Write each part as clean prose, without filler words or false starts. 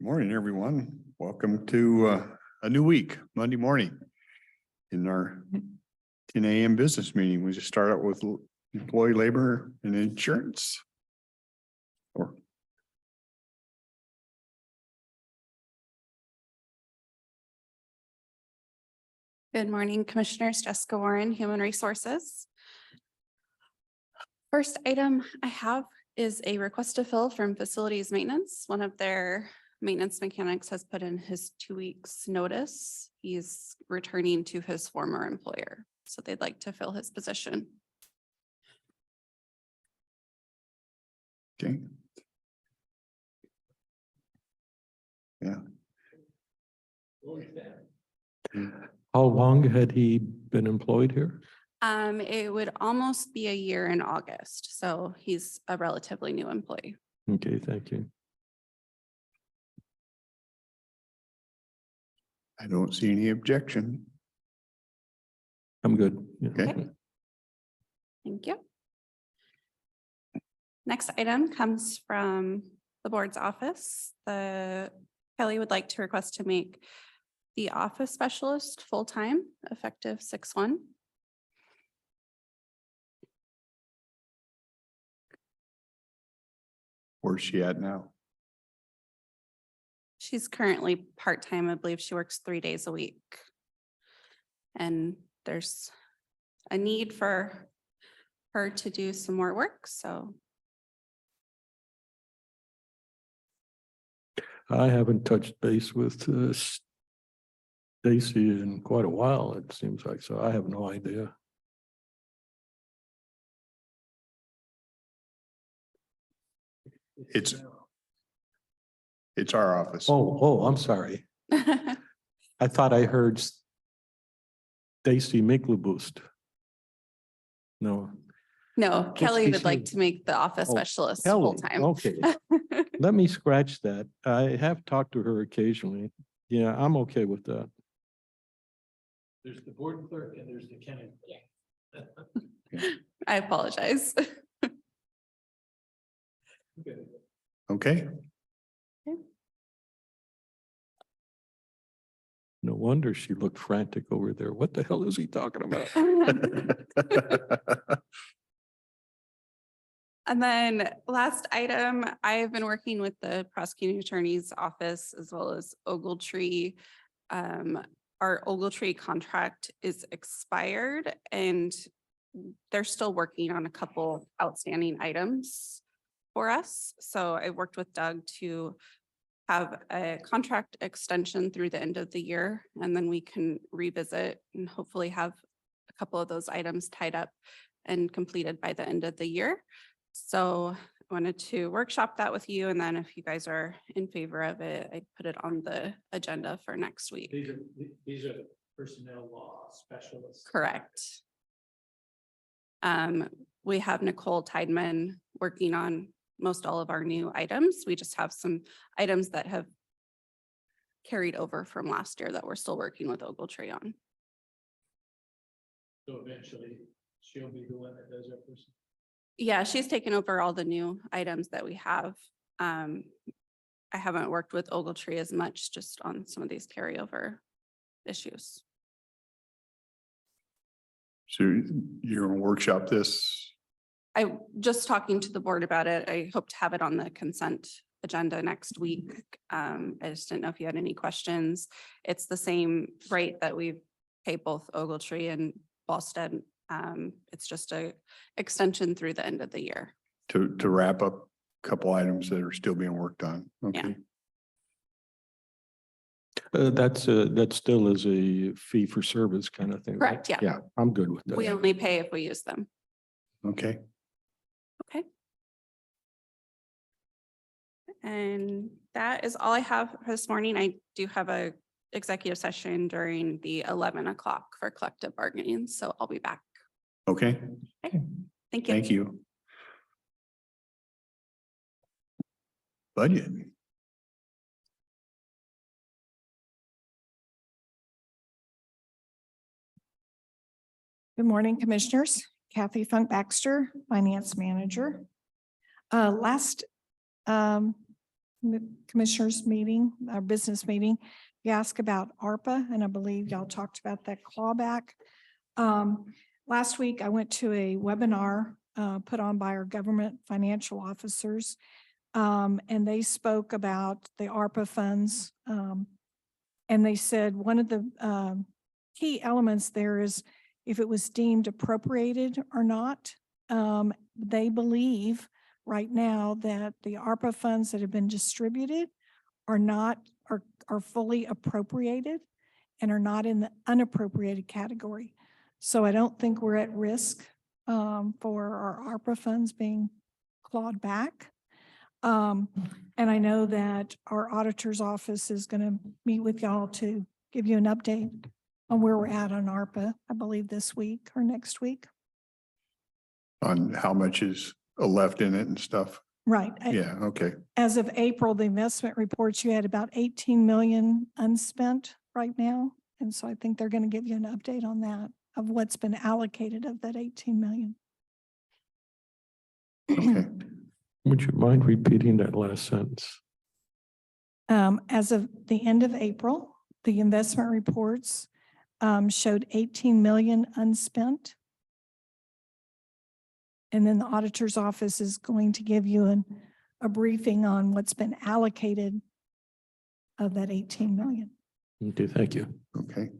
Morning, everyone. Welcome to a new week, Monday morning. In our 10 a.m. business meeting, we just start out with employee labor and insurance. Good morning, Commissioners. Jessica Warren, Human Resources. First item I have is a request to fill from Facilities Maintenance. One of their maintenance mechanics has put in his 2 weeks notice. He's returning to his former employer, so they'd like to fill his position. Okay. Yeah. How long had he been employed here? It would almost be a year in August, so he's a relatively new employee. Okay, thank you. I don't see any objection. I'm good. Yeah. Okay. Thank you. Next item comes from the board's office. Kelly would like to request to make the office specialist full-time effective 6/1. Where's she at now? She's currently part-time. I believe she works 3 days a week. And there's a need for her to do some more work, so. I haven't touched base with Stacy in quite a while, it seems like, so I have no idea. It's our office. Oh, I'm sorry. I thought I heard Stacy Mikleboost. No. No, Kelly would like Stacy? to make the office Oh, specialist Kelly, full-time. okay. Let me scratch that. I have talked to her occasionally. Yeah, I'm okay with that. There's the board clerk and there's the county. I apologize. Okay. No wonder she looked frantic over there. What the hell is he talking about? And then last item, I have been working with the prosecuting attorney's office as well as Ogletree. Our Ogletree contract is expired and they're still working on a couple outstanding items for us. So I worked with Doug to have a contract extension through the end of the year, and then we can revisit and hopefully have a couple of those items tied up and completed by the end of the year. So I wanted to workshop that with you, and then if you guys are in favor of it, I put it on the agenda for next week. These are personnel law specialists. Correct. We have Nicole Tideman working on most all of our new items. We just have some items that have carried over from last year that we're still working with Ogletree on. So eventually she'll be the one that does our person. Yeah, she's taken over all the new items that we have. I haven't worked with Ogletree as much, just on some of these carryover issues. So you're gonna workshop this? I just talking to the board about it. I hope to have it on the consent agenda next week. I just didn't know if you had any questions. It's the same rate that we pay both Ogletree and Ballstead. It's just a extension through the end of the year. To wrap up a couple items that are still being worked on. Okay. That still is a fee for service kind of thing. right? Correct, yeah. Yeah, I'm good with We that. only pay if we use them. Okay. Okay. And that is all I have for this morning. I do have a executive session during the 11 o'clock for collective bargaining, so I'll be back. Okay. Okay. Thank you. Thank you. Budget. Good morning, Commissioners. Kathy Funk Baxter, Finance Manager. Last Commissioners meeting, our business meeting. You asked about ARPA, and I believe y'all talked about that clawback. Last week, I went to a webinar put on by our government financial officers, and they spoke about the ARPA funds. And they said one of the key elements there is if it was deemed appropriated or not. They believe right now that the ARPA funds that have been distributed are fully appropriated and are not in the unappropriated category. So I don't think we're at risk for our ARPA funds being clawed back. And I know that our auditor's office is going to meet with y'all to give you an update on where we're at on ARPA, I believe this week or next week. On how much is left in it and stuff. Right. Yeah, okay. As of April, the investment reports, you had about 18 million unspent right now. And so I think they're going to give you an update on that, of what's been allocated of that 18 million. Okay. Would you mind repeating that last sentence? As of the end of April, the investment reports showed 18 million unspent. And then the auditor's office is going to give you a briefing on what's been allocated of that 18 million. Okay, thank you. Okay.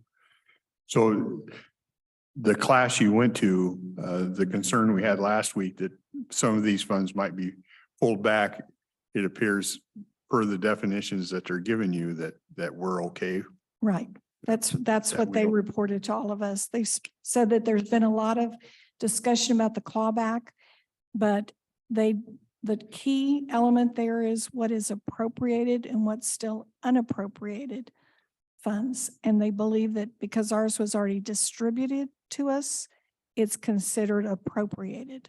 So the class you went to, the concern we had last week that some of these funds might be pulled back, it appears per the definitions that they're giving you that we're okay. Right. That's what we they don't- reported to all of us. They said that there's been a lot of discussion about the clawback, but the key element there is what is appropriated and what's still unappropriated funds. And they believe that because ours was already distributed to us, it's considered appropriated.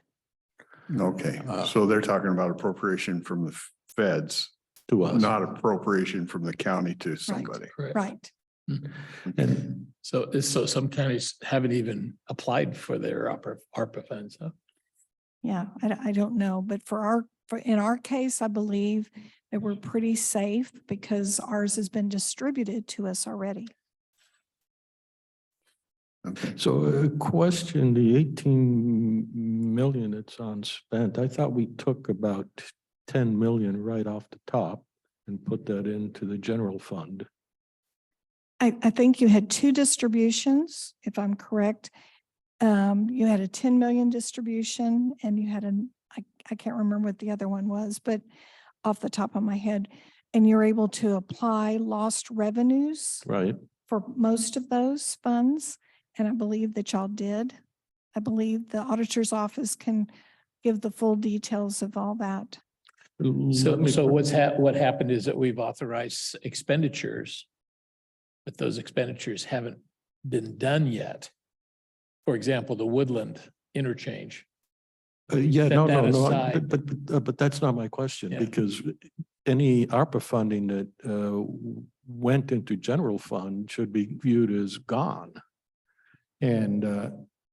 Okay, so they're talking about appropriation from the feds, To us. not appropriation from the county to somebody. Correct. Right. And So some counties haven't even applied for their ARPA funds, huh? Yeah, I don't know, but in our case, I believe that we're pretty safe because ours has been distributed to us already. Okay. so a question, the 18 million that's unspent, I thought we took about 10 million right off the top and put that into the general fund. I think you had two distributions, if I'm correct. You had a 10 million distribution and you had I can't remember what the other one was, but off the top of my head, and you're able to apply lost revenues Right. for most of those funds. And I believe that y'all did. I believe the auditor's office can give the full details of all that. So what happened is that we've authorized expenditures, but those expenditures haven't been done yet. For example, the Woodland interchange. Yeah, set no, that no, no, aside. but that's not my question, Yeah. because any ARPA funding that went into general fund should be viewed as gone. And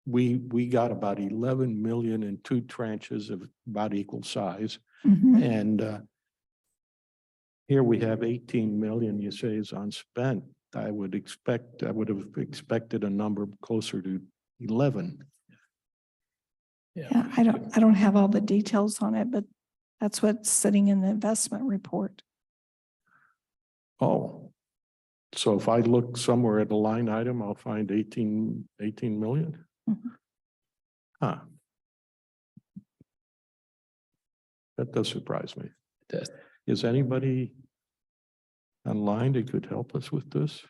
we got about 11 million in two tranches of about equal size. Mhm. And here we have 18 million, you say is unspent. I would have expected a number closer to 11. Yeah, I don't have all the details on it, but that's what's sitting in the investment report. Oh, so if I look somewhere at a line item, I'll find 18 million? Mhm. Huh. That does surprise me. It does. Is anybody online that could help us with this?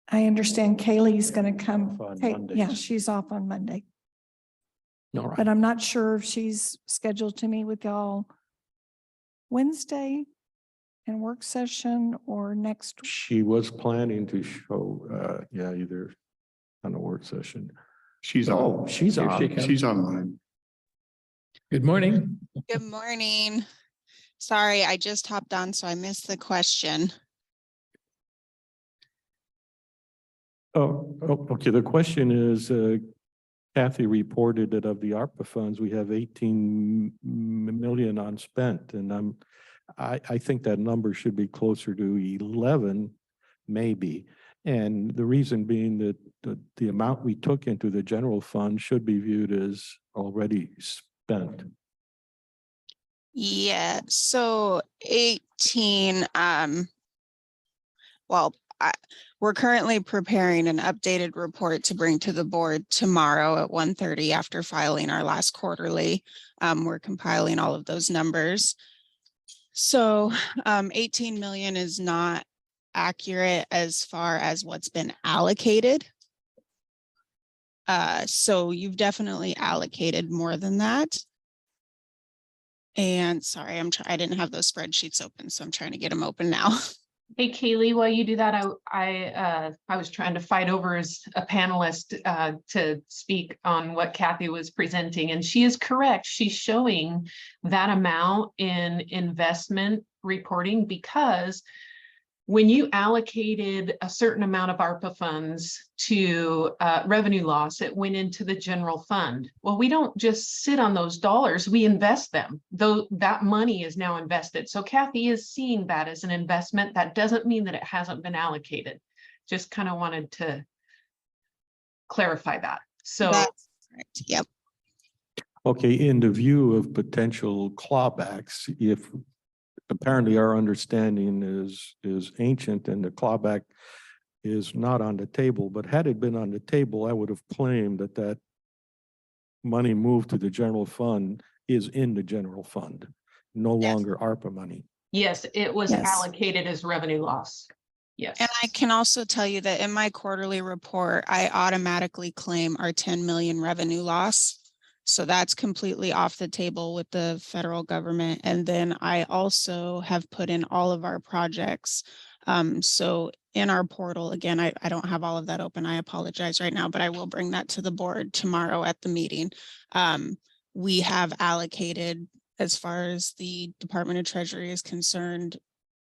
I understand Kaylee's going to come. On Yeah, Mondays. she's off on Monday, All right. but I'm not sure if she's scheduled to meet with y'all Wednesday in work session or next. She was planning to show, either on a work session. She's Oh, on. she's Here she on. comes. She's online. Good morning. Good morning. Sorry, I just hopped on, so I missed the question. Oh, okay. The question is, Kathy reported that of the ARPA funds, we have 18 million unspent, and I think that number should be closer to 11, maybe. And the reason being that the amount we took into the general fund should be viewed as already spent. Yeah, so 18, we're currently preparing an updated report to bring to the board tomorrow at 1:30 after filing our last quarterly. We're compiling all of those numbers. So 18 million is not accurate as far as what's been allocated. So you've definitely allocated more than that. And sorry, I didn't have those spreadsheets open, so I'm trying to get them open now. Hey, Kaylee, while you do that, I was trying to fight over as a panelist to speak on what Kathy was presenting, and she is correct. She's showing that amount in investment reporting because when you allocated a certain amount of ARPA funds to revenue loss, it went into the general fund. Well, we don't just sit on those dollars, we invest them. Though that money is now invested. So Kathy is seeing that as an investment. That doesn't mean that it hasn't been allocated. Just kind of wanted to clarify that. So That's correct. Yep. Okay, in the view of potential clawbacks, if apparently our understanding is ancient and the clawback is not on the table, but had it been on the table, I would have claimed that money moved to the general fund is in the general fund, no Yes. longer ARPA money. yes, it was Yes. allocated as revenue loss. Yes. And I can also tell you that in my quarterly report, I automatically claim our 10 million revenue loss. So that's completely off the table with the federal government. And then I also have put in all of our projects. So in our portal, again, I don't have all of that open. I apologize right now, but I will bring that to the board tomorrow at the meeting. We have allocated, as far as the Department of Treasury is concerned,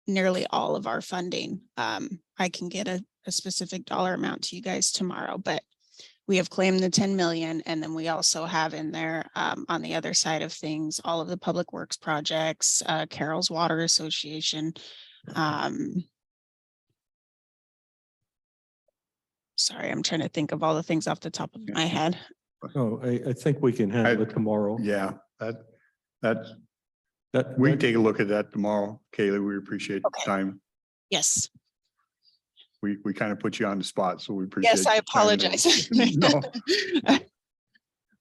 nearly all of our funding. I can get a specific dollar amount to you guys tomorrow, but we have claimed the 10 million. And then we also have in there on the other side of things, all of the public works projects, Carroll's Water Association. Sorry, I'm trying to think of all the things off the top of my head. Oh, I think we can handle it tomorrow. Yeah, that That, we can take a look at that tomorrow. Kaylee, we appreciate the Okay. time. Yes, We kind of put you on the spot, so we appreciate. yes, I your time and apologize. No.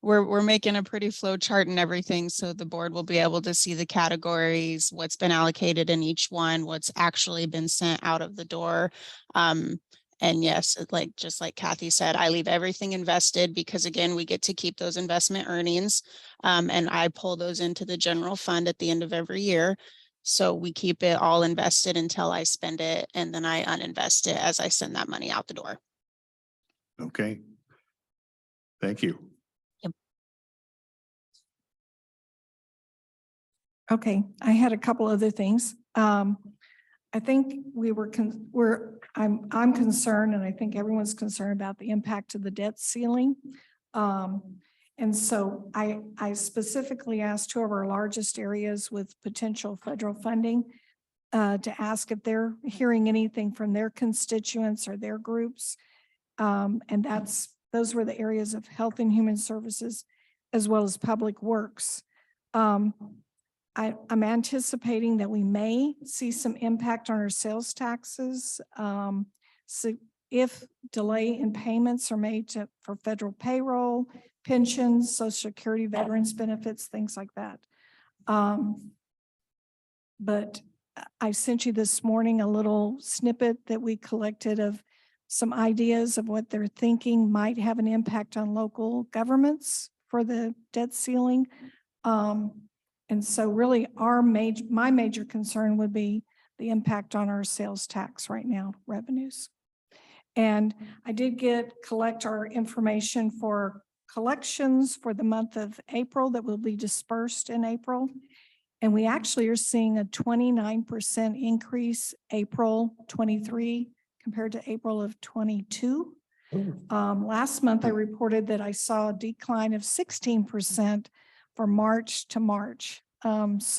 We're making a pretty flow chart and everything, so the board will be able to see the categories, what's been allocated in each one, what's actually been sent out of the door. And yes, just like Kathy said, I leave everything invested because again, we get to keep those investment earnings. And I pull those into the general fund at the end of every year. So we keep it all invested until I spend it, and then I uninvest it as I send that money out the door. Okay. Thank you. Okay, I had a couple other things. I think I'm concerned, and I think everyone's concerned about the impact of the debt ceiling. And so I specifically asked two of our largest areas with potential federal funding to ask if they're hearing anything from their constituents or their groups. And those were the areas of Health and Human Services as well as Public Works. I'm anticipating that we may see some impact on our sales taxes. So if delay in payments are made for federal payroll, pensions, Social Security, veterans benefits, things like that. But I sent you this morning a little snippet that we collected of some ideas of what they're thinking might have an impact on local governments for the debt ceiling. And so really my major concern would be the impact on our sales tax right now, revenues. And I did collect our information for collections for the month of April that will be dispersed in April. And we actually are seeing a 29% increase April 23 compared to April of 22. Last month, I reported that I saw a decline of 16% from March to March. It's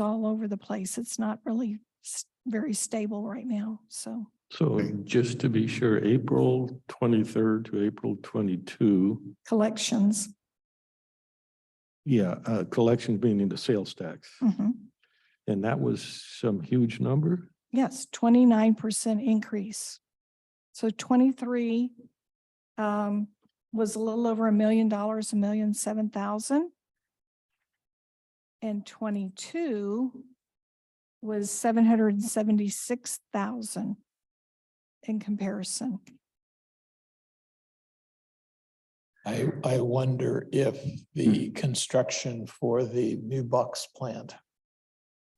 all over the place. It's not really very stable right now. So just to be sure, April 23rd to April 22. collections. Yeah, collections meaning the sales tax. Mhm. And that was some huge number. Yes, 29% increase. So 23 was a little over $1 million, $1,007,000. And 22 was 776,000 in comparison. I wonder if the construction for the new box plant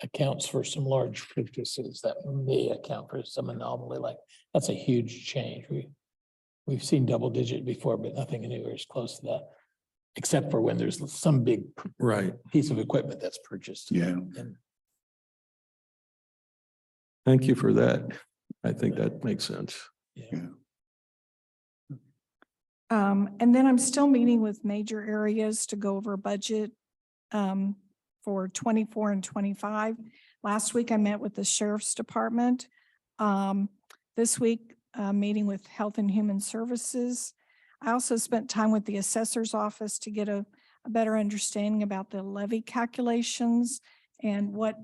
accounts for some large purchases that may account for some anomaly. Like, that's a huge change. We've seen double digit before, but nothing anywhere as close to that, except for when there's some big piece of equipment that's purchased. Yeah. And Thank you for that. I think that makes sense. Yeah. And then I'm still meeting with major areas to go over budget for 24 and 25. Last week I met with the Sheriff's Department. This week, meeting with Health and Human Services. I also spent time with the Assessor's Office to get a better understanding about the levy calculations and what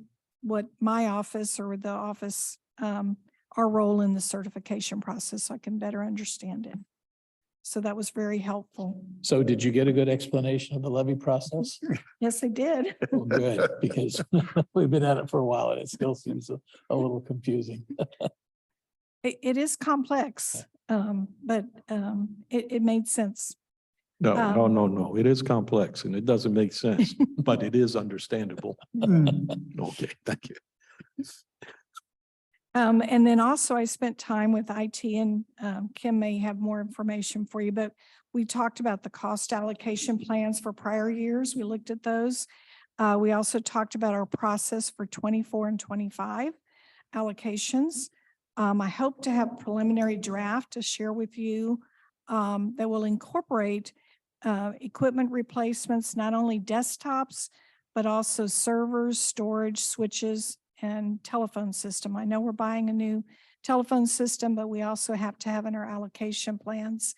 my office or the office, our role in the certification process, so I can better understand it. So that was very helpful. so did you get a good explanation of the levy process? Yes, I did. Well, good, because we've been at it for a while and it still seems a little confusing. It is complex, but it made sense. No. It is complex and it doesn't make sense, but it is understandable. Okay, thank you. And then also I spent time with IT, and Kim may have more information for you, but we talked about the cost allocation plans for prior years. We looked at those. We also talked about our process for 24 and 25 allocations. I hope to have preliminary draft to share with you that will incorporate equipment replacements, not only desktops, but also servers, storage, switches, and telephone system. I know we're buying a new telephone system, but we also have to have in our allocation plans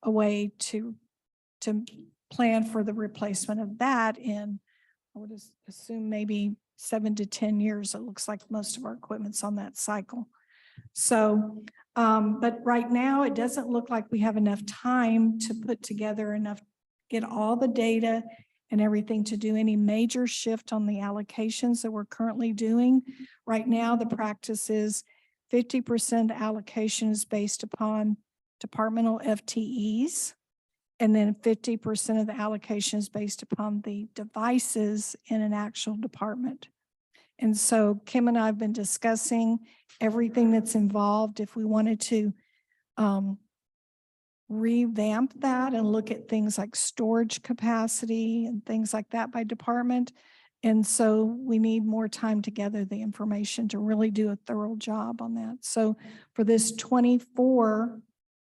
a way to plan for the replacement of that in, I would assume maybe 7 to 10 years. It looks like most of our equipment's on that cycle. So, but right now it doesn't look like we have enough time to put together get all the data and everything to do any major shift on the allocations that we're currently doing. Right now, the practice is 50% allocation is based upon departmental FTEs, and then 50% of the allocation is based upon the devices in an actual department. And so Kim and I have been discussing everything that's involved if we wanted to revamp that and look at things like storage capacity and things like that by department. And so we need more time to gather the information to really do a thorough job on that. So for this 24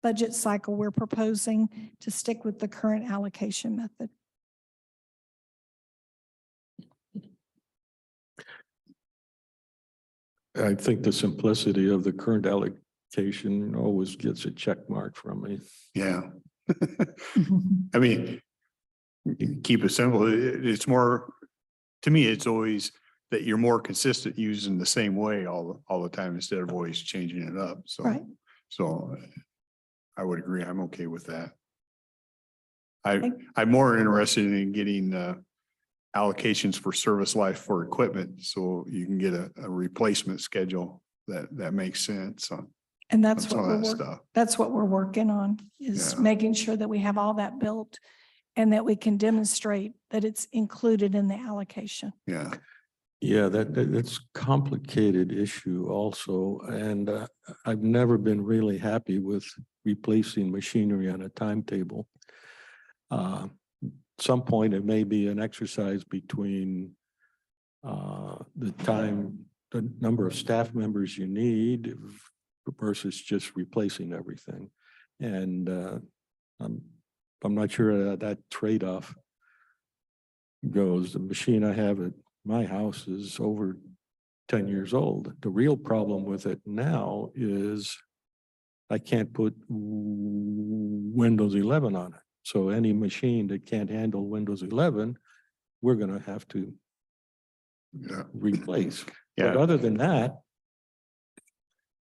budget cycle, we're proposing to stick with the current allocation method. I think the simplicity of the current allocation always gets a check mark from me. Yeah. I mean, keep it simple. It's more, to me, it's always that you're more consistent using the same way all the time instead of always changing it up. So, Right. So I would agree. I'm okay with that. I'm more interested in getting allocations for service life for equipment, so you can get a replacement schedule that makes sense on. And that's some what of that stuff. that's what we're working on, is Yeah. making sure that we have all that built and that we can demonstrate that it's included in the allocation. Yeah. Yeah, that's complicated issue also. And I've never been really happy with replacing machinery on a timetable. Some point it may be an exercise between the time, the number of staff members you need versus just replacing everything. And I'm not sure that trade-off goes. The machine I have at my house is over 10 years old. The real problem with it now is I can't put Windows 11 on it. So any machine that can't handle Windows 11, we're going to have to replace. But Yeah. other than that,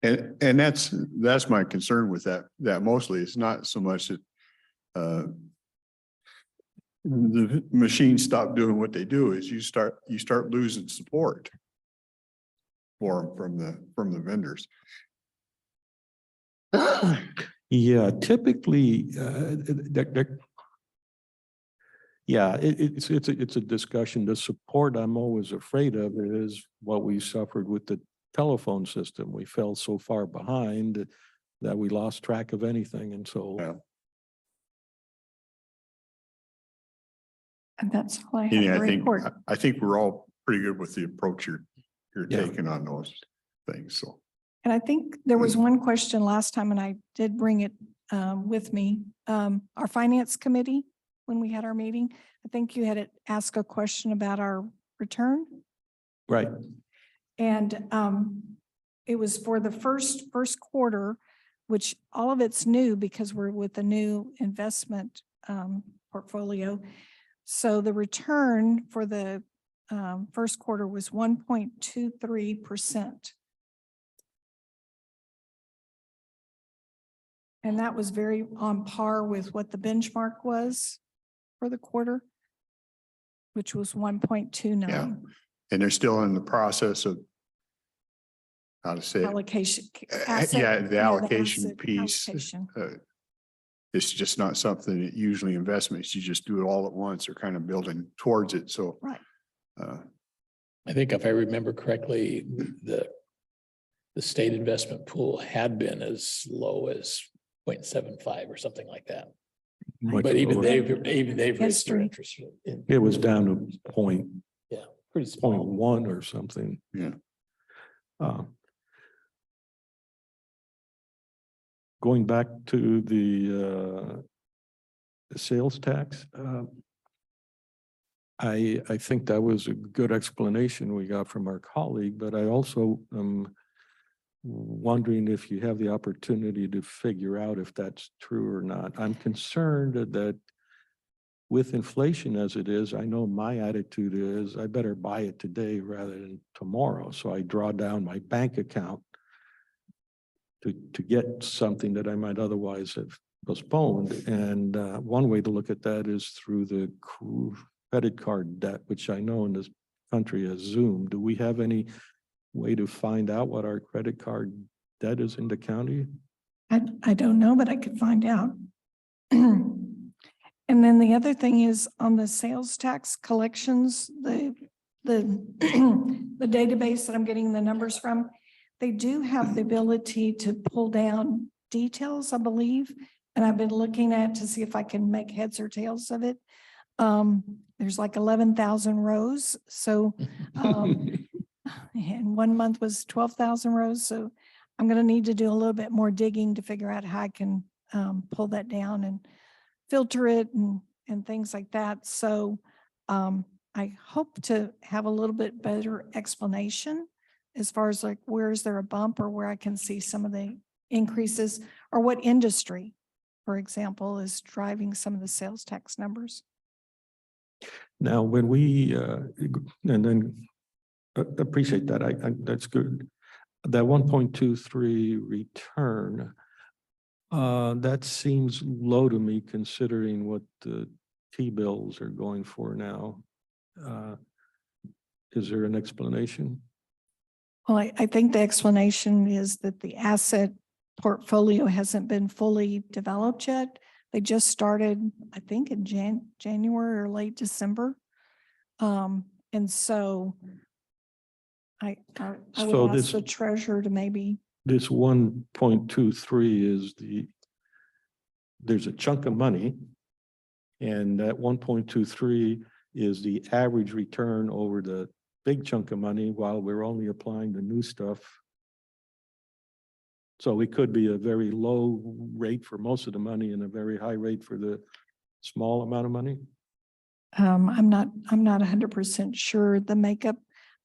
And that's my concern with that mostly. It's not so much that the machines stop doing what they do, is you start losing support for them from the vendors. yeah, typically, it's a discussion. The support I'm always afraid of is what we suffered with the telephone system. We fell so far behind that we lost track of anything. And so Yeah. And that's all I have Yeah, to report. I think we're all pretty good with the approach you're Yeah. taking on those things. So And I think there was one question last time, and I did bring it with me. Our finance committee, when we had our meeting, I think you had asked a question about our return. right. And it was for the first quarter, which all of it's new because we're with the new investment portfolio. So the return for the first quarter was 1.23%. And that was very on par with what the benchmark was for the quarter, which was 1.29. Yeah. And they're still in the process of how to say it. Allocation. Yeah, the allocation asset piece. allocation. It's just not something that usually investments, you just do it all at once or kind of building towards it. So. Right. I think if I remember correctly, the state investment pool had been as low as 0.75 or something like that. Much But even lower. they've raised their History. interest. It was down to point Pretty small. 0.1 or something. Yeah. Going back to the sales tax, I think that was a good explanation we got from our colleague, but I also am wondering if you have the opportunity to figure out if that's true or not. I'm concerned that with inflation as it is, I know my attitude is I better buy it today rather than tomorrow. So I draw down my bank account to get something that I might otherwise have postponed. And one way to look at that is through the credit card debt, which I know in this country has zoomed. Do we have any way to find out what our credit card debt is in the county? I don't know, but I could find out. And then the other thing is on the sales tax collections, the database that I'm getting the numbers from, they do have the ability to pull down details, I believe. And I've been looking at to see if I can make heads or tails of it. There's like 11,000 rows. So, and 1 month was 12,000 rows. So I'm going to need to do a little bit more digging to figure out how I can pull that down and filter it and things like that. So I hope to have a little bit better explanation as far as like, where is there a bump or where I can see some of the increases, or what industry, for example, is driving some of the sales tax numbers. Now, when we, and then appreciate that, that's good. That 1.23 return, that seems low to me considering what the T-bills are going for now. Is there an explanation? Well, I think the explanation is that the asset portfolio hasn't been fully developed yet. They just started, I think, in January or late December. And so I So would ask the treasurer to maybe. This 1.23 is there's a chunk of money, and that 1.23 is the average return over the big chunk of money, while we're only applying the new stuff So it could be a very low rate for most of the money and a very high rate for the small amount of money. I'm not 100% sure the makeup.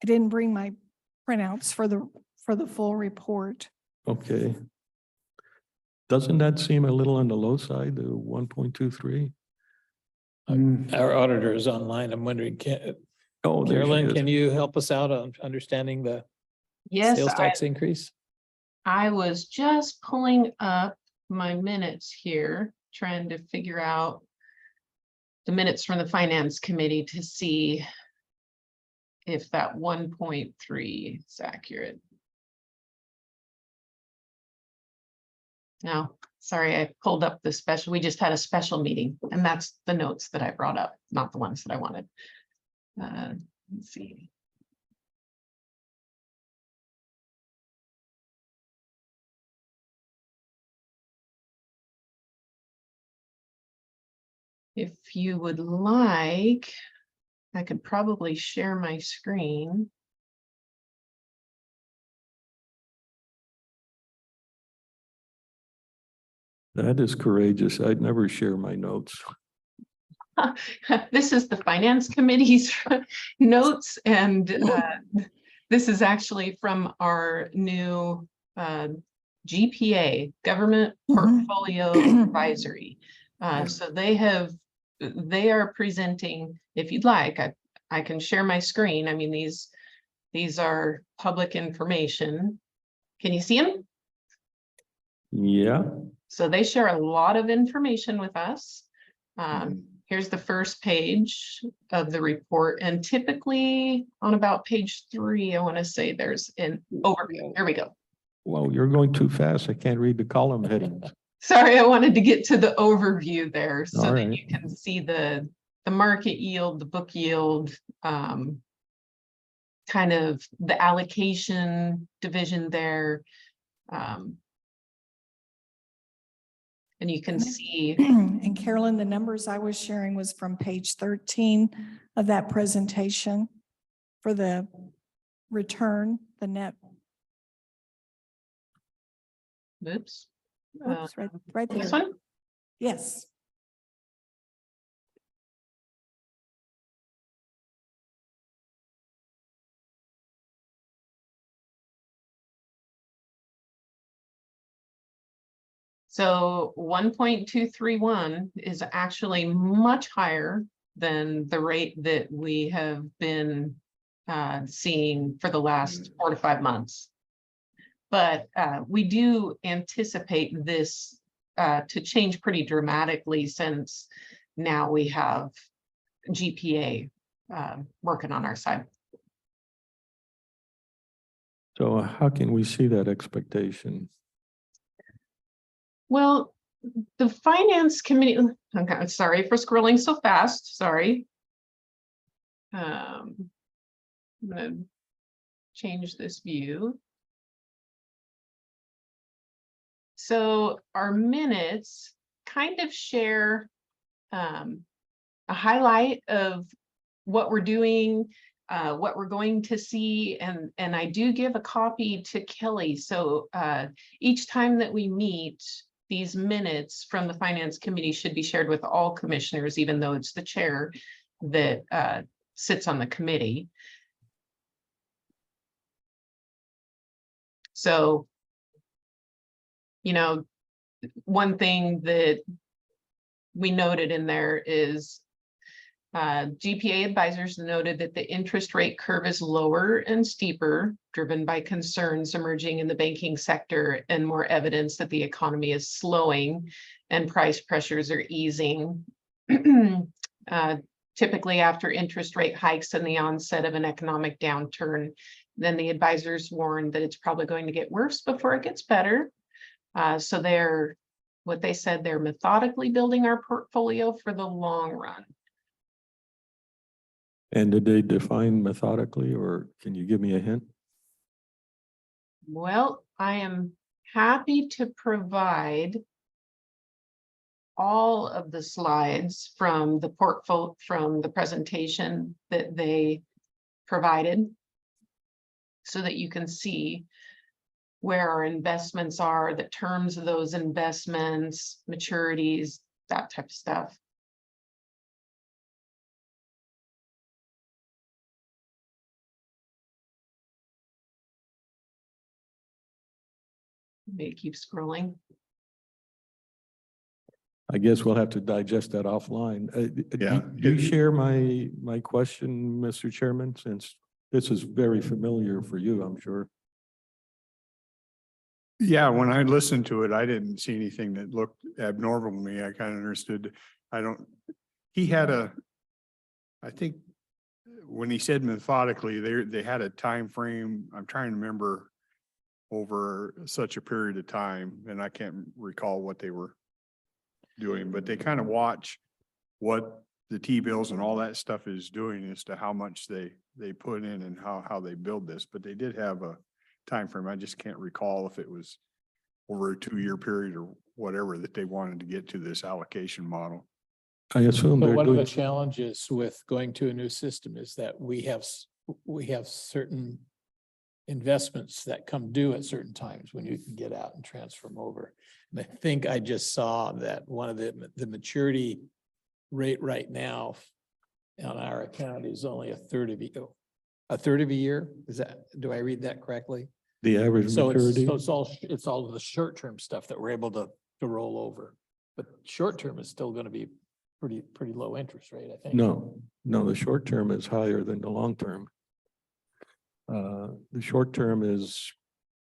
I didn't bring my printouts for the full report. Okay. Doesn't that seem a little on the low side, the 1.23? Our auditor is online. I'm wondering, Oh, there she Carolyn, is. can you help us out on understanding the Yes, sales tax increase? I was just pulling up my minutes here, trying to figure out the minutes from the finance committee to see if that 1.3 is accurate. No, sorry, I pulled up the special, we just had a special meeting, and that's the notes that I brought up, not the ones that I wanted. Let's see. If you would like, I could probably share my screen. That is courageous. I'd never share my notes. This is the finance committee's notes, and this is actually from our new GPA, Government Portfolio Advisory. So they are presenting, if you'd like, I can share my screen. I mean, these are public information. Can you see them? Yeah. So they share a lot of information with us. Here's the first page of the report, and typically on about page 3, I want to say there's an overview. There we go. Well, you're going too fast. I can't read the column headings. Sorry, I wanted to get to the overview there so All that right. you can see the market yield, the book yield, kind of the allocation division there. And you can see. And Carolyn, the numbers I was sharing was from page 13 of that presentation for the return, the net. Oops. Oops, right This there. one? Yes. So 1.231 is actually much higher than the rate that we have been seeing for the last 4 to 5 months. But we do anticipate this to change pretty dramatically, since now we have GPA working on our side. So how can we see that expectation? Well, the finance committee, okay, sorry for scrolling so fast, sorry. I'm gonna change this view. So our minutes kind of share a highlight of what we're doing, what we're going to see, and I do give a copy to Kelly. So each time that we meet, these minutes from the finance committee should be shared with all commissioners, even though it's the chair that sits on the committee. So, you know, one thing that we noted in there is GPA advisors noted that the interest rate curve is lower and steeper, driven by concerns emerging in the banking sector and more evidence that the economy is slowing and price pressures are easing. Typically after interest rate hikes and the onset of an economic downturn, then the advisors warned that it's probably going to get worse before it gets better. So they're methodically building our portfolio for the long run. And did they define methodically, or can you give me a hint? Well, I am happy to provide all of the slides from the portfolio, from the presentation that they provided, so that you can see where our investments are, the terms of those investments, maturities, that type of stuff. Maybe keep scrolling. I guess we'll have to digest that offline. Yeah. Do you share my question, Mr. Chairman, since this is very familiar for you, I'm sure. Yeah, when I listened to it, I didn't see anything that looked abnormal to me. I kind of understood. He had I think when he said methodically, they had a time frame. I'm trying to remember over such a period of time, and I can't recall what they were doing, but they kind of watch what the T-bills and all that stuff is doing as to how much they put in and how they build this, but they did have a time frame. I just can't recall if it was over a 2-year period or whatever that they wanted to get to this allocation model. I assume But they're one of the doing, challenges with going to a new system is that we have certain investments that come due at certain times when you can get out and transfer them over. And I think I just saw that one of the maturity rate right now on our account is only a third of a year. Is that, do I read that correctly? the average So maturity. it's all of the short-term stuff that we're able to roll over. But short-term is still going to be pretty low interest rate, I think. No, the short term is higher than the long term. The short term is,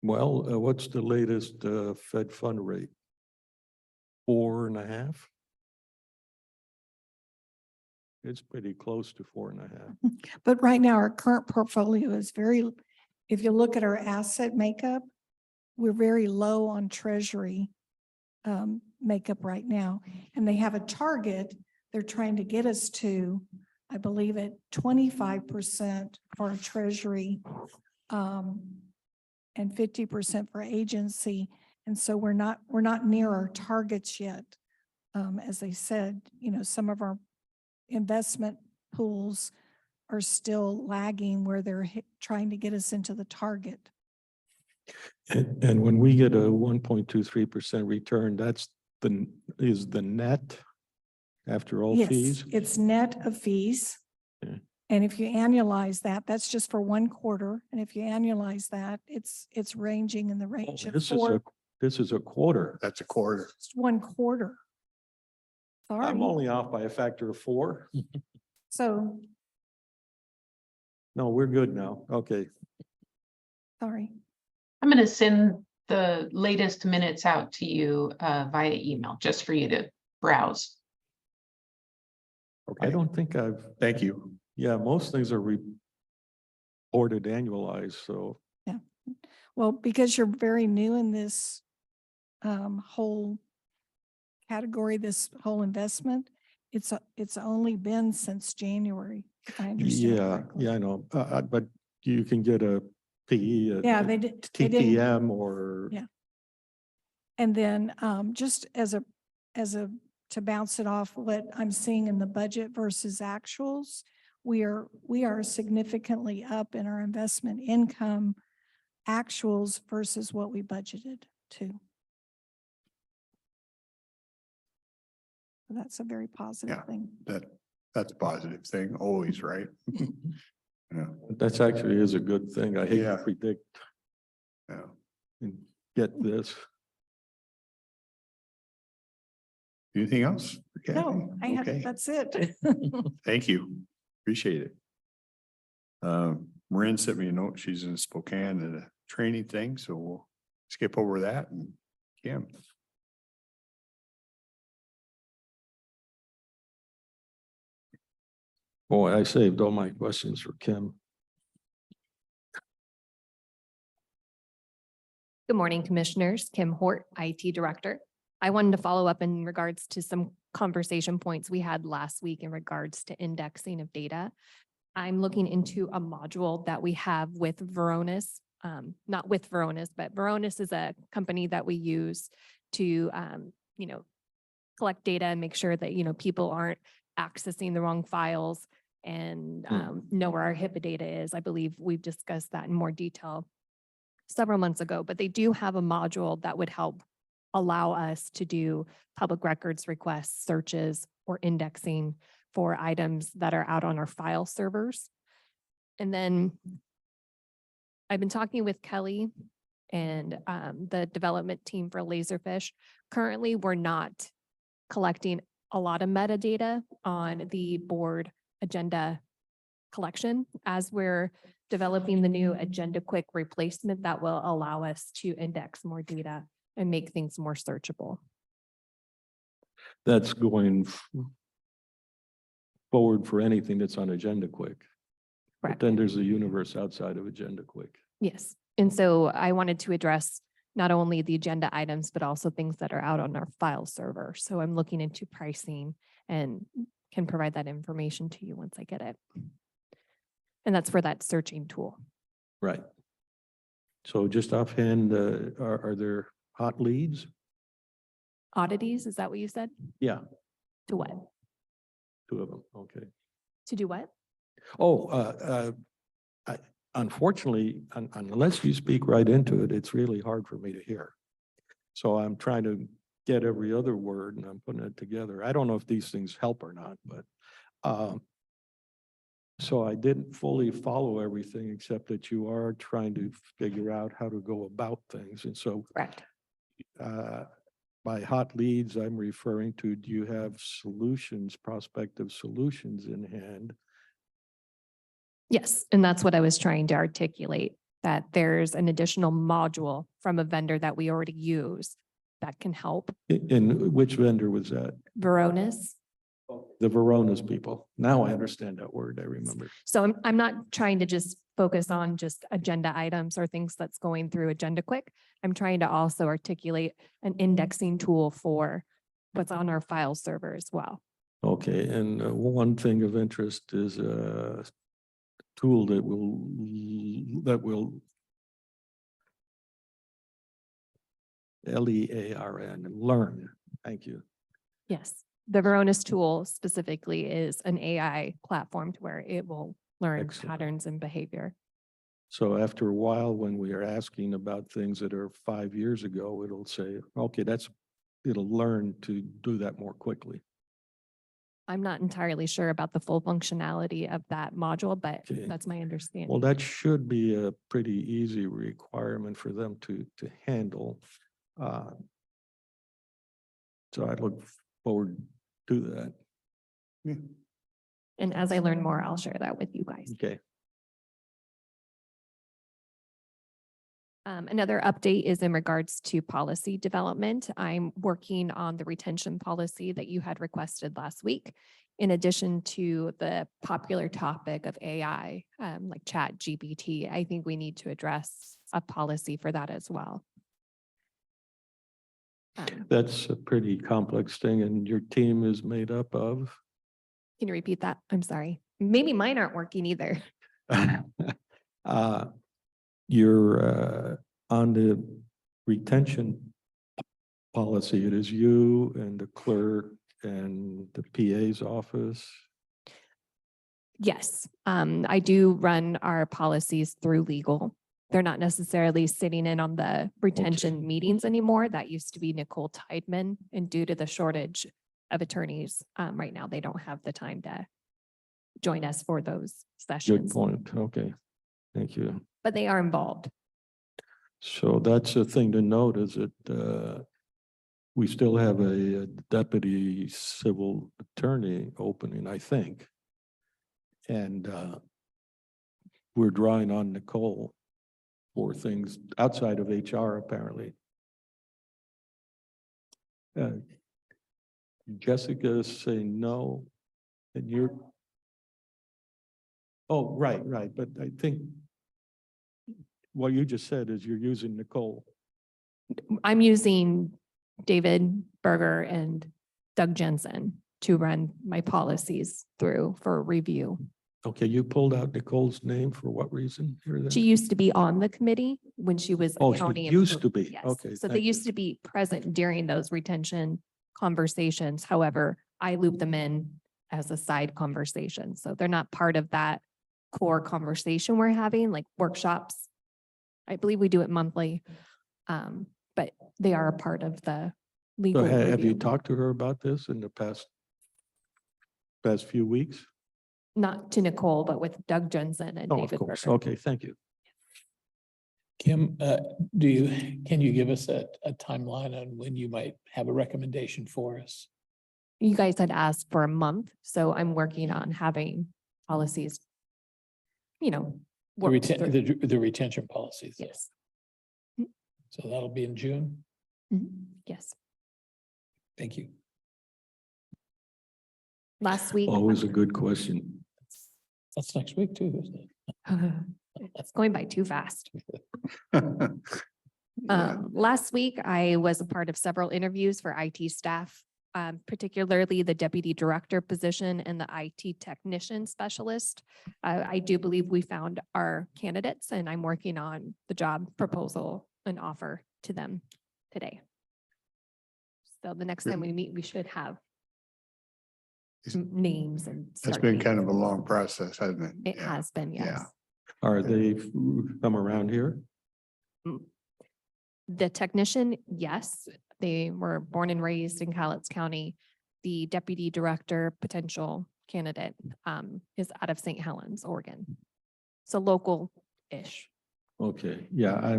what's the latest Fed fund rate? 4.5? It's pretty close to 4.5. But right now, our current portfolio is if you look at our asset makeup, we're very low on treasury makeup right now. And they have a target they're trying to get us to, I believe at 25% for treasury and 50% for agency. And so we're not near our targets yet. As I said, some of our investment pools are still lagging where they're trying to get us into the target. And when we get a 1.23% return, is the net after all Yes, fees? it's net of fees. Yeah. And if you annualize that, that's just for one quarter. And if you annualize that, it's ranging in the range of This is a quarter. That's a quarter. just 1 quarter. Sorry. I'm only off by a factor of 4. So, No, we're good now. Okay. sorry. I'm going to send the latest minutes out to you via email, just for you to browse. I don't think Thank you. yeah, most things are reported annualized, so. Well, because you're very new in this whole category, this whole investment, it's only been since January, if I understand correctly. Yeah, I know. But you can get a PE, Yeah, a they didn't. TTM or. Yeah. And then just to bounce it off what I'm seeing in the budget versus actuals, we are significantly up in our investment income actuals versus what we budgeted too. So that's a very positive Yeah. thing. That's a positive thing, always, right? Yeah, That's actually is a good thing. I hate to Yeah. predict yeah. and get this. Anything else? for No, Kathy? Okay. that's it. Thank you. Appreciate it. Marin sent me a note. She's in Spokane at a training thing, so we'll skip over that and Kim. Boy, I saved all my questions for Kim. Good morning, Commissioners. Kim Hort, IT Director. I wanted to follow up in regards to some conversation points we had last week in regards to indexing of data. I'm looking into a module that we have with Varonis, not with Varonis, but Varonis is a company that we use to, collect data and make sure that, people aren't accessing the wrong files and know where our HIPAA data is. I believe we've discussed that in more detail. several months ago, but they do have a module that would help allow us to do public records requests, searches, or indexing for items that are out on our file servers. And then I've been talking with Kelly and the development team for Laserfish. Currently, we're not collecting a lot of metadata on the board agenda collection. As we're developing the new Agenda Quick replacement that will allow us to index more data and make things more searchable. That's going forward for anything that's on Agenda Quick. But Correct. then there's a universe outside of Agenda Quick. Yes. And so I wanted to address not only the agenda items, but also things that are out on our file server. So I'm looking into pricing and can provide that information to you once I get it. And that's for that searching tool. Right. So just offhand, are there hot leads? Oddities, is that what you said? Yeah, To what? 2 of them. Okay. To do what? Oh, unfortunately, unless you speak right into it, it's really hard for me to hear. So I'm trying to get every other word and I'm putting it together. I don't know if these things help or not, but so I didn't fully follow everything except that you are trying to figure out how to go about things. And so Correct. by hot leads, I'm referring to, do you have solutions, prospective solutions in hand? Yes. And that's what I was trying to articulate, that there's an additional module from a vendor that we already use that can help. And which vendor was that? Veronis. The Verona's people. Now I understand that word. I remember. So I'm not trying to just focus on just agenda items or things that's going through Agenda Quick. I'm trying to also articulate an indexing tool for what's on our file server as well. Okay, and one thing of interest is a tool that will LEARN, learn. Thank you. Yes. The Veronis tool specifically is an AI platform to where it will learn Excellent. patterns and behavior. So after a while, when we are asking about things that are 5 years ago, it'll say, okay, it'll learn to do that more quickly. I'm not entirely sure about the full functionality of that module, but Okay. that's my understanding. Well, that should be a pretty easy requirement for them to handle. So I look forward to that. And as I learn more, I'll share that with you guys. Okay. Another update is in regards to policy development. I'm working on the retention policy that you had requested last week. In addition to the popular topic of AI, like ChatGPT, I think we need to address a policy for that as well. That's a pretty complex thing, and your team is made up of? Can you repeat that? I'm sorry. Maybe mine aren't working either. You're on the retention policy. It is you and the clerk and the PA's office. Yes, I do run our policies through legal. They're not necessarily sitting in on the retention meetings anymore. That used to be Nicole Tideman, and due to the shortage of attorneys right now, they don't have the time to join us for those Good sessions, point. Okay. Thank you. but they are involved. So that's a thing to note, is that we still have a deputy civil attorney opening, I think. And we're drawing on Nicole for things outside of HR, apparently. Jessica is saying no, and you're. Oh, right, but I think what you just said is you're using Nicole. I'm using David Berger and Doug Jensen to run my policies through for review. Okay, you pulled out Nicole's name for what reason? She used to be on the committee when she was. Oh, she county used employee. to be. Yes. Okay, So they thank you. used to be present during those retention conversations. However, I loop them in as a side conversation. So they're not part of that core conversation we're having, like workshops. I believe we do it monthly. But they are a part of the So legal. have you review. talked to her about this in the past few weeks? Not to Nicole, but with Doug Jensen and Oh, of David course. Berger. Okay, thank you. Kim, can you give us a timeline on when you might have a recommendation for us? You guys had asked for a month, so I'm working on having policies, The worked through. the retention policies. Yes. So that'll be in June. Mhm. Yes. Thank you. Last week. Always a good question. That's next week too, isn't it? It's going by too fast. Yeah. Last week, I was a part of several interviews for IT staff, particularly the deputy director position and the IT technician specialist. I do believe we found our candidates, and I'm working on the job proposal and offer to them today. So the next time we meet, we should have names and. It's start been dates. kind of a long process, hasn't it? It Yeah. has been, Yeah. yes. Are they from around here? The technician, yes, they were born and raised in Cowlitz County. The deputy director potential candidate is out of St. Helens, Oregon. So local-ish. Okay, yeah,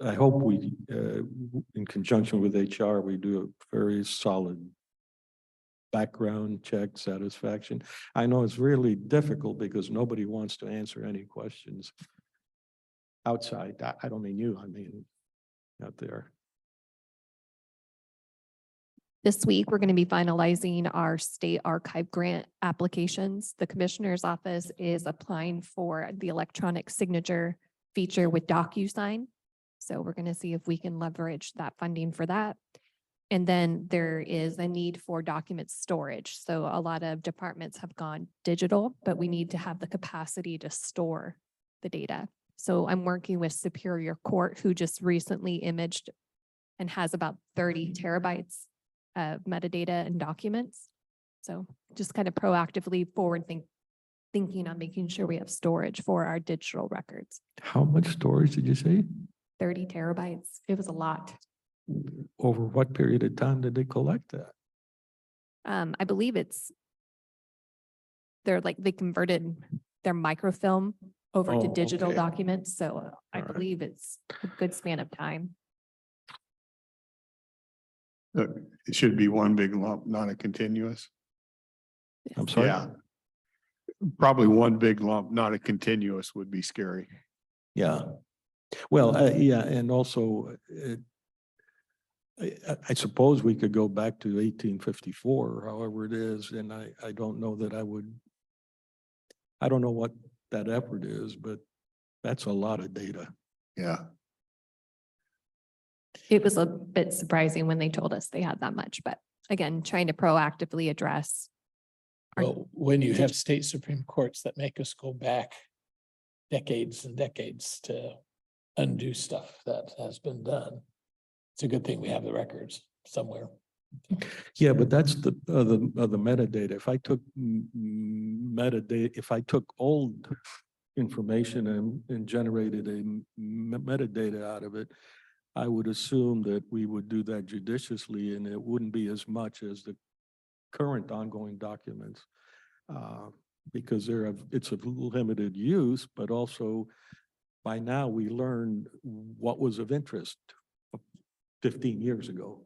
I hope we, in conjunction with HR, we do a very solid background check satisfaction. I know it's really difficult because nobody wants to answer any questions outside. I don't mean you, I mean out there. This week, we're going to be finalizing our state archive grant applications. The commissioner's office is applying for the electronic signature feature with DocuSign. So we're going to see if we can leverage that funding for that. And then there is a need for document storage. So a lot of departments have gone digital, but we need to have the capacity to store the data. So I'm working with Superior Court, who just recently imaged and has about 30 terabytes of metadata and documents. So just kind of proactively thinking on making sure we have storage for our digital records. How much storage did you say? 30 terabytes. It was a lot. Over what period of time did they collect that? I believe they converted their microfilm over to Oh, digital okay. documents. So I All right. believe it's a good span of time. It should be one big lump, not a continuous. I'm sorry? Yeah. Probably one big lump, not a continuous would be scary. Yeah. Well, yeah, and also, I suppose we could go back to 1854, however it is, and I don't know that I don't know what that effort is, but that's a lot of data. Yeah. It was a bit surprising when they told us they had that much, but again, trying to proactively address. Well, when you have state Supreme Courts that make us go back decades and decades to undo stuff that has been done, it's a good thing we have the records somewhere. Yeah, but that's the metadata. If I took metadata, if I took old information and generated a metadata out of it, I would assume that we would do that judiciously and it wouldn't be as much as the current ongoing documents. Because it's of limited use, but also by now we learned what was of interest 15 years ago.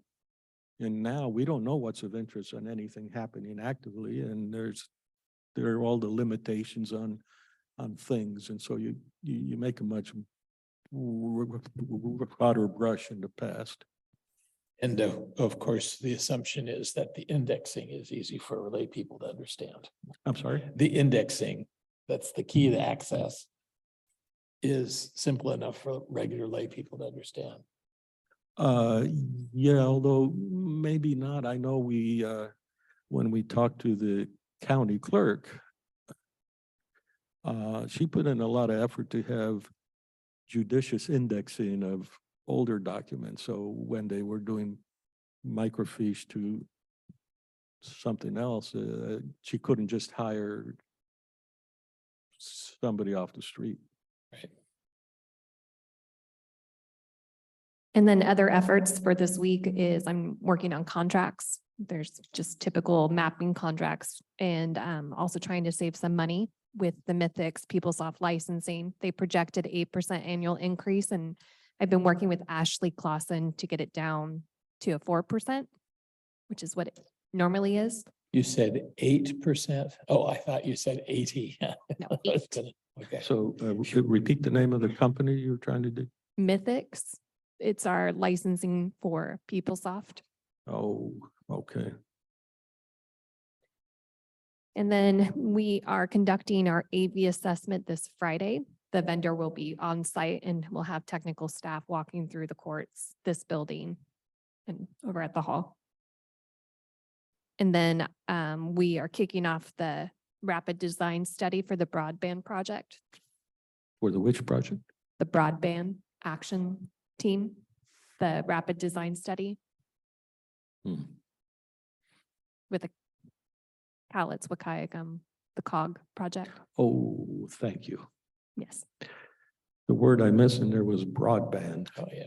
And now we don't know what's of interest on anything happening actively, and there are all the limitations on things, and so you make a much broader brush in the past. And of course, the assumption is that the indexing is easy for lay people to understand. I'm sorry? The indexing, that's the key to access, is simple enough for regular lay people to understand. Yeah, although maybe not. I know when we talked to the county clerk, she put in a lot of effort to have judicious indexing of older documents. So when they were doing microfiche to something else, she couldn't just hire somebody off the street. Right. And then other efforts for this week is I'm working on contracts. There's just typical mapping contracts and also trying to save some money with the Mythics PeopleSoft licensing. They projected 8% annual increase, and I've been working with Ashley Clausen to get it down to a 4%, which is what it normally is. You said 8%? Oh, I thought you said 80. No, I was 8. gonna- Okay. So repeat the name of the company you're trying to do. Mythics, it's our licensing for PeopleSoft. Oh, okay. And then we are conducting our AV assessment this Friday. The vendor will be on site and we'll have technical staff walking through the courts, this building and over at the hall. And then we are kicking off the rapid design study for the broadband project, For the which project? the broadband action team, the rapid design study Hmm. with the Cowlitz, Wakayakum, the COG project. Oh, thank you. Yes. The word I missed in there was broadband. Oh, yeah.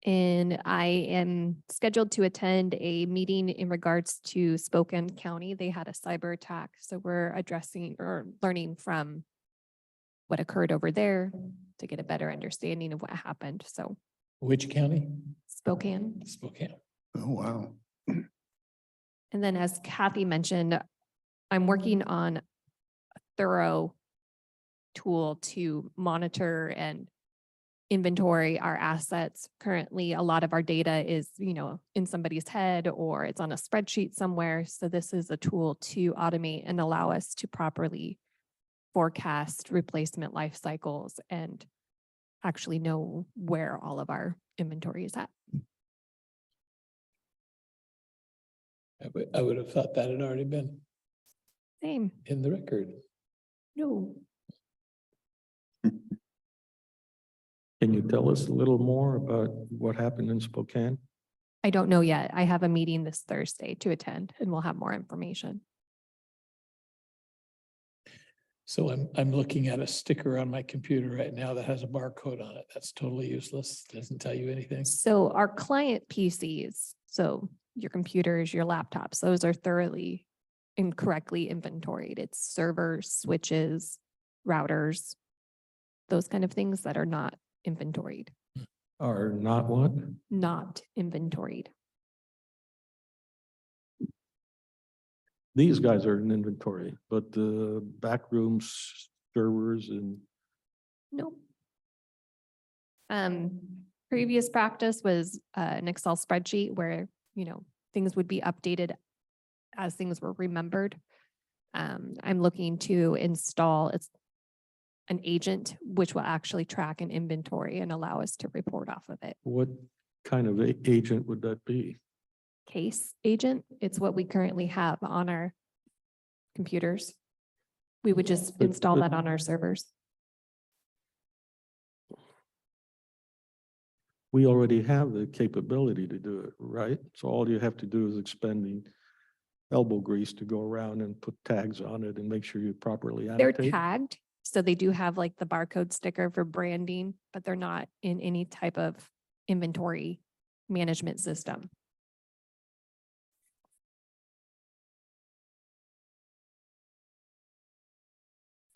And I am scheduled to attend a meeting in regards to Spokane County. They had a cyber attack. So we're addressing or learning from what occurred over there to get a better understanding of what happened. So Which county? Spokane. Spokane. Oh, wow. And then as Kathy mentioned, I'm working on a thorough tool to monitor and inventory our assets. Currently, a lot of our data is, in somebody's head or it's on a spreadsheet somewhere. So this is a tool to automate and allow us to properly forecast replacement life cycles and actually know where all of our inventory is at. I would have thought that had already been Same. in the record. No. Can you tell us a little more about what happened in Spokane? I don't know yet. I have a meeting this Thursday to attend and we'll have more information. So I'm looking at a sticker on my computer right now that has a barcode on it. That's totally useless. Doesn't tell you anything. So our client PCs, so your computers, your laptops, those are thoroughly and correctly inventoried. It's servers, switches, routers, those kind of things that are not inventoried, Are not what? not inventoried. These guys are in inventory, but the back rooms, servers and Nope. Previous practice was an Excel spreadsheet where, things would be updated as things were remembered. I'm looking to install an agent, which will actually track an inventory and allow us to report off of it. what kind of agent would that be? Case agent, it's what we currently have on our computers. We would just But- install but- that on our servers. We already have the capability to do it, right? So all you have to do is expend the elbow grease to go around and put tags on it and make sure you properly They're annotate. tagged, so they do have like the barcode sticker for branding, but they're not in any type of inventory management system.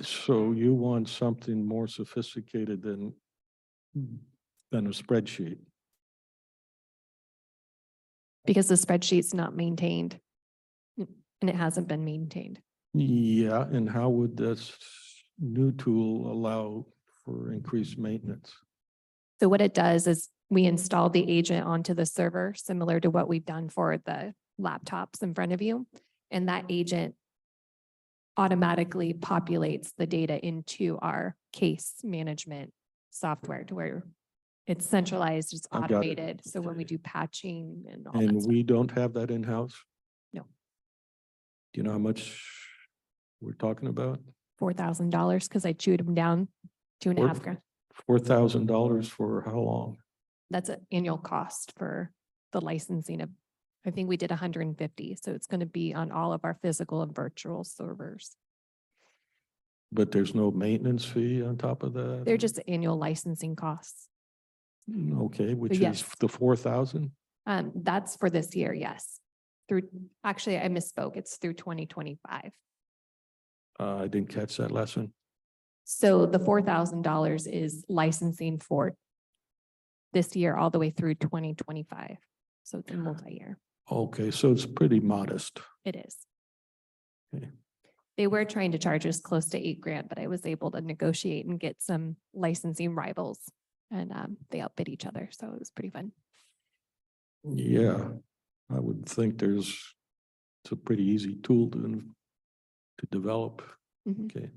So you want something more sophisticated than a spreadsheet? Because the spreadsheet's not maintained. And it hasn't been maintained. Yeah, and how would this new tool allow for increased maintenance? So what it does is we install the agent onto the server, similar to what we've done for the laptops in front of you. And that agent automatically populates the data into our case management software to where it's centralized, it's I got it. automated. So when we Okay. do patching and all that And stuff. we don't have that in-house? No. Do you know how much we're talking about? $4,000 because I chewed them down, two and a Four- half grand. $4,000 for how long? That's an annual cost for the licensing of, I think we did 150. So it's going to be on all of our physical and virtual servers. But there's no maintenance fee on top of that? They're just annual licensing costs. Okay, which is Yes. the 4,000? That's for this year, yes. Actually, I misspoke. It's through 2025. I didn't catch that lesson. So the $4,000 is licensing for this year all the way through 2025. So it's a multi-year. Okay, so it's pretty modest. It is. Okay. They were trying to charge us close to $8,000, but I was able to negotiate and get some licensing rivals, and they outbid each other. So it was pretty fun. Yeah, I would think it's a pretty easy tool to develop. Mhm. Okay.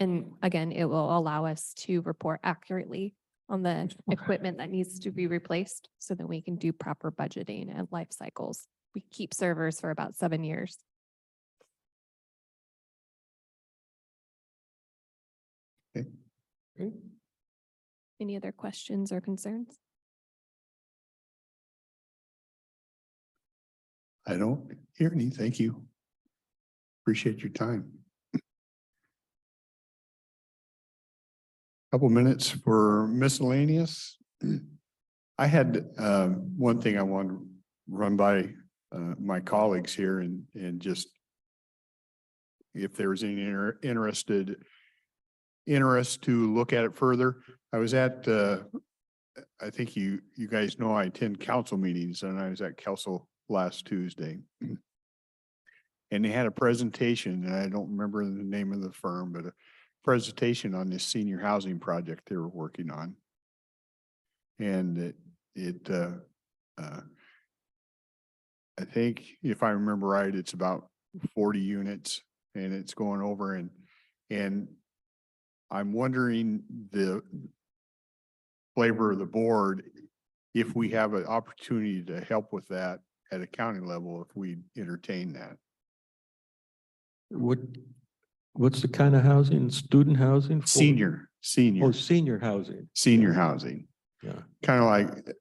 And again, it will allow us to report accurately on the equipment that needs to be replaced so that we can do proper budgeting and life cycles. We keep servers for about 7 years. Okay. Great. Any other questions or concerns? I don't hear any. Thank you. Appreciate your time. Couple minutes for miscellaneous. I had one thing I wanted to run by my colleagues here and just if there was any interest to look at it further. I was at I think you guys know I attend council meetings, and I was at Kelso last Tuesday. And they had a presentation, and I don't remember the name of the firm, but a presentation on this senior housing project they were working on. And I think if I remember right, it's about 40 units and it's going over and I'm wondering the flavor of the board, if we have an opportunity to help with that at a county level, if we entertain that. What's the kind of housing? Student housing? Senior Oh, senior housing. senior housing, Yeah. kind of like,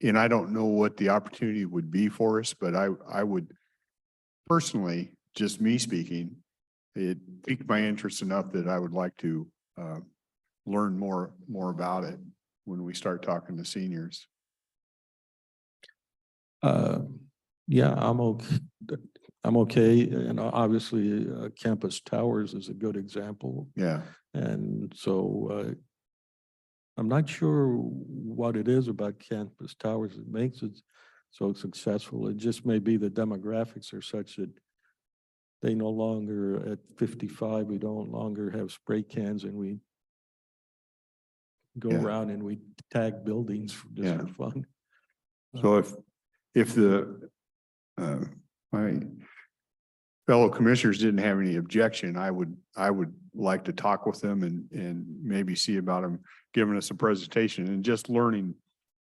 and I don't know what the opportunity would be for us, but I would personally, just me speaking, it piqued my interest enough that I would like to learn more about it when we start talking to seniors. Yeah, I'm okay. And obviously Campus Towers is a good example. Yeah. And so I'm not sure what it is about Campus Towers that makes it so successful. It just may be the demographics are such that they no longer at 55, we don't longer have spray cans and we go Yeah. around and we tag buildings just Yeah. for fun. So if the my fellow commissioners didn't have any objection, I would like to talk with them and maybe see about them giving us a presentation and just learning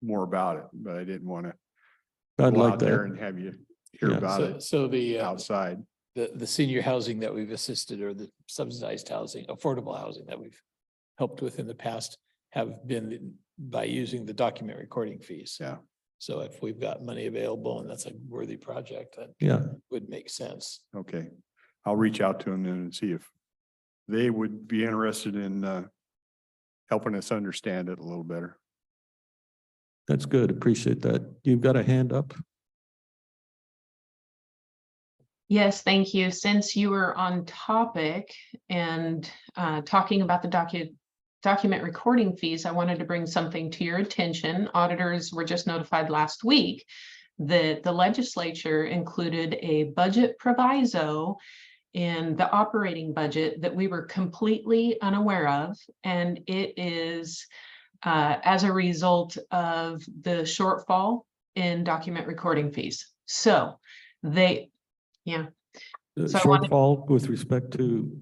more about it. But I didn't want to I'd go like out there that. and have you hear Yeah. about it So the outside. the senior housing that we've assisted or the subsidized housing, affordable housing that we've helped with in the past have been by using the document recording fees. Yeah. So if we've got money available and that's a worthy project, that Yeah. would make sense. Okay. I'll reach out to them then and see if they would be interested in helping us understand it a little better. That's good. Appreciate that. You've got a hand up? Yes, thank you. Since you were on topic and talking about the document recording fees, I wanted to bring something to your attention. Auditors were just notified last week that the legislature included a budget proviso in the operating budget that we were completely unaware of. And it is as a result of the shortfall in document recording fees. So yeah. The So I wanted- shortfall with respect to,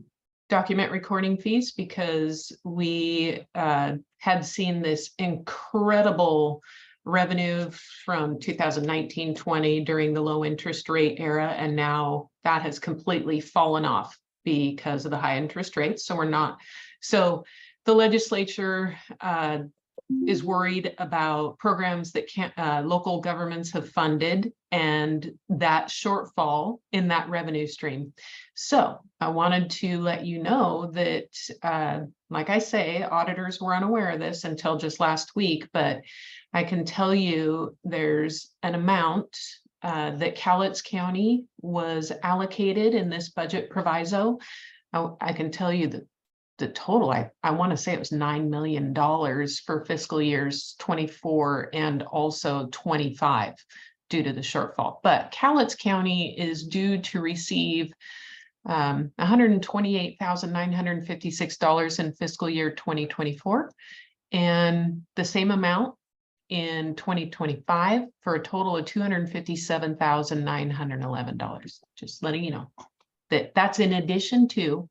document recording fees because we had seen this incredible revenue from 2019-20 during the low interest rate era. And now that has completely fallen off because of the high interest rates. So the legislature is worried about programs that local governments have funded and that shortfall in that revenue stream. So I wanted to let you know that, like I say, auditors were unaware of this until just last week, but I can tell you there's an amount that Cowlitz County was allocated in this budget proviso. I can tell you that the total, I want to say it was $9 million for fiscal years 24 and also 25 due to the shortfall. But Cowlitz County is due to receive $128,956 in fiscal year 2024 and the same amount in 2025 for a total of $257,911. Just letting you know that that's in addition to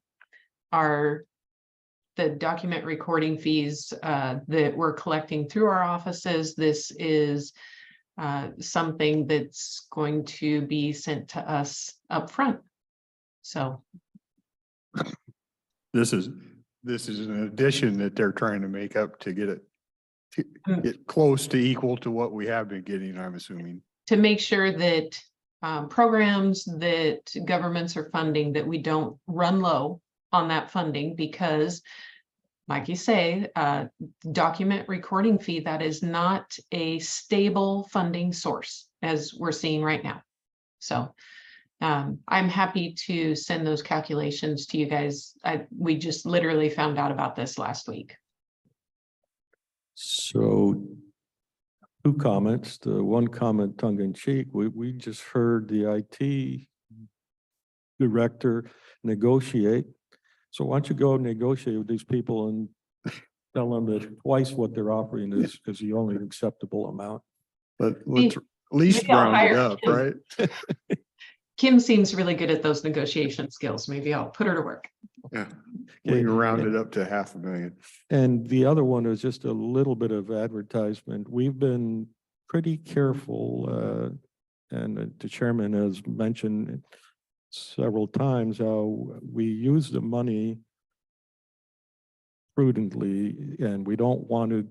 the document recording fees that we're collecting through our offices. This is something that's going to be sent to us up front. So This is an addition that they're trying to make up to get it to get close to equal to what we have been getting, I'm assuming. to make sure that programs that governments are funding, that we don't run low on that funding, because like you say, document recording fee, that is not a stable funding source as we're seeing right now. So I'm happy to send those calculations to you guys. We just literally found out about this last week. So 2 comments. The one comment tongue in cheek, we just heard the IT director negotiate. So why don't you go negotiate with these people and tell them that twice what they're offering is the only acceptable amount. But let's at least Maybe I'll round it hire up, Kim. right? Kim seems really good at those negotiation skills. Maybe I'll put her to work. Yeah. We can round it up to $500,000. And the other one is just a little bit of advertisement. We've been pretty careful, and the chairman has mentioned several times how we use the money prudently, and we don't want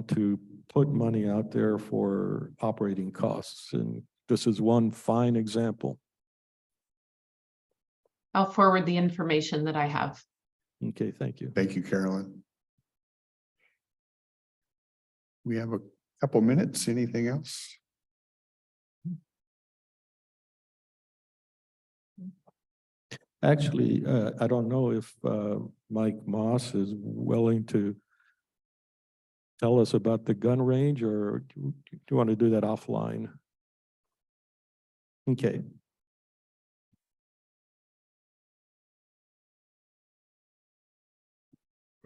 to put money out there for operating costs. And this is one fine example. I'll forward the information that I have. Okay, thank you. Thank you, Carolyn. We have a couple minutes. Anything else? Actually, I don't know if Mike Moss is willing to tell us about the gun range, or do you want to do that offline? Okay.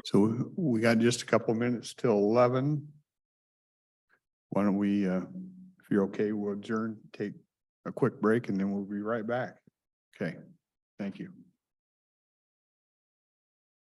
So we got just a couple minutes till 11. Why don't we, if you're okay, we'll adjourn, take a quick break, and then we'll be right back. Okay, thank you.